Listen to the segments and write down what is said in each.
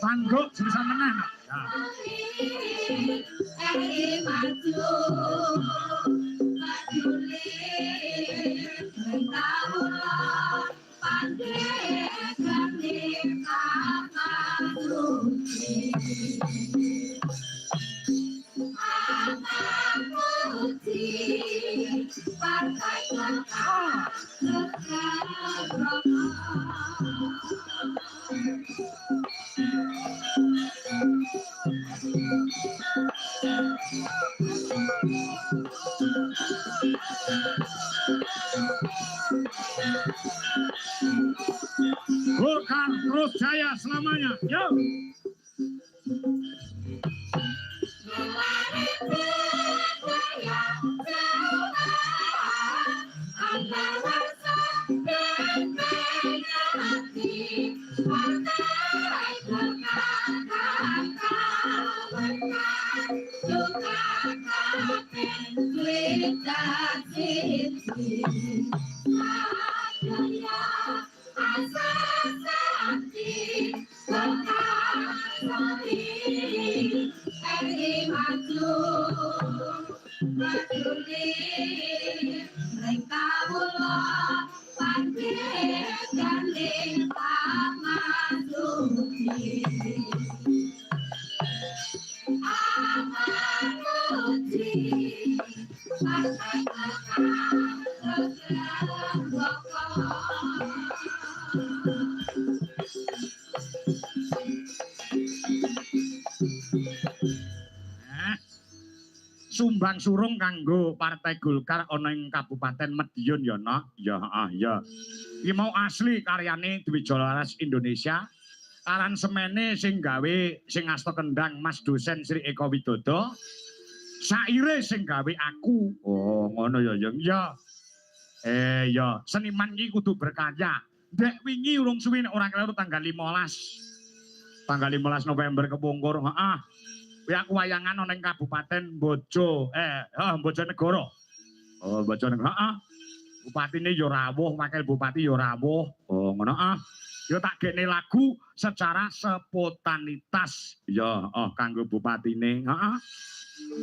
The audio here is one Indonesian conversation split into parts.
Tangguk bisa menang. Golkar terus jaya selamanya. Yo. Sumbang surung kanggo Partai Golkar ana ing Kabupaten Madiun ya nak. Ya ya. Iki mau asli karyane Dwi Jalaras Indonesia. Aransemene sing gawe sing asta kendang Mas dosen Sri Eko Widodo. Saire sing gawe aku. Oh, ngono ya, Yang. Ya. Ya, seniman iki kudu berkarya. Dek wingi urung suwi nek ora keliru tanggal 15. Tanggal 15 November kepungkur, heeh. Kuwi aku wayangan ana ing Kabupaten Bojonegoro. Oh, Bojonegoro. Heeh. Bupatine ya rawuh, wakil bupati ya rawuh. Oh, ngono ah. Ya tak gekne lagu secara spontanitas. Ya, kanggo bupatine. Heeh.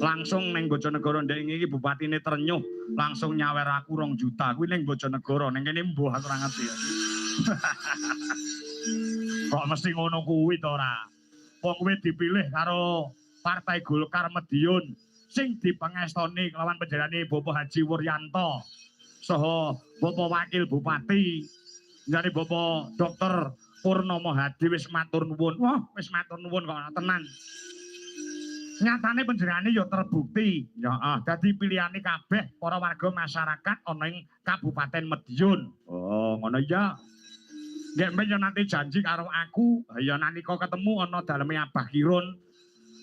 Langsung ning Bojonegoro ndek iki bupatine ternyuh, langsung nyawer aku 2 juta. Kuwi ning Bojonegoro, ning kene mbuh aku ora ngerti. Kok mesti ngono kuwi to ora? Wong kuwi dipilih karo Partai Golkar Madiun sing dipangestoni kelawan panjenengane Bapak Haji Wuryanto saha Bapak Wakil Bupati njane Bapak Dr. Purnomo Hadi wis matur nuwun. Wah, wis matur nuwun kok tenan. Nyatane panjenengane ya terbukti. Ya, dadi pilihane kabeh para warga masyarakat ana ing Kabupaten Madiun. Oh, ngono ya. Nek men nanti janji karo aku, ya nalika ketemu ana daleme Abah Kirun.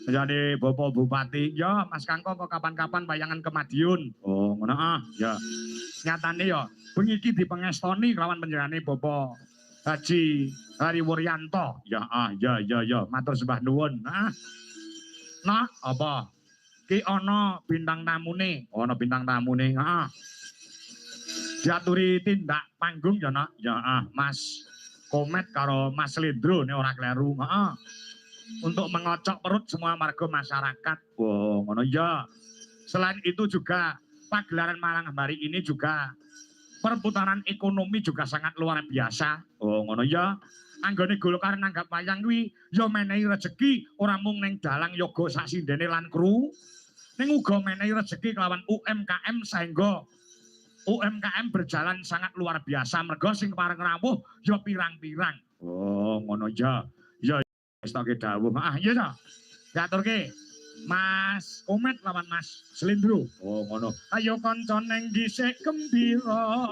Jadi Bapak Bupati, ya Mas Kangko kok kapan-kapan bayangan ke Madiun. Oh, ngono ya. Nyatane ya bengi iki dipengestoni kelawan panjenengane Bapak Haji Hari Wuryanto. Ya ya, matur sembah nuwun. Nah, apa? Ki ana bintang tamune, bintang tamune. Diaturi tindak panggung ya, Nak. Ya, Mas Komet karo Mas Lendro nek ora kleru. Untuk mengocok perut semua marga masyarakat. Oh, ngono ya. Selain itu juga pagelaran malam hari ini juga perputaran ekonomi juga sangat luar biasa. Oh, ngono ya. Anggone Golkar nanggap wayang kuwi ya menehi rezeki ora mung ning dalang yoga sak sindene lan kru. Ning uga menehi rezeki kelawan UMKM sehingga UMKM berjalan sangat luar biasa. Mergo sing pareng rawuh ya pirang-pirang. Oh, ngono ya. Ya stoke dawuh. Iya ta. Diaturke Mas Komet lawan Mas Slendro. Oh, ngono. Ayo kanca neng dhisik gembira.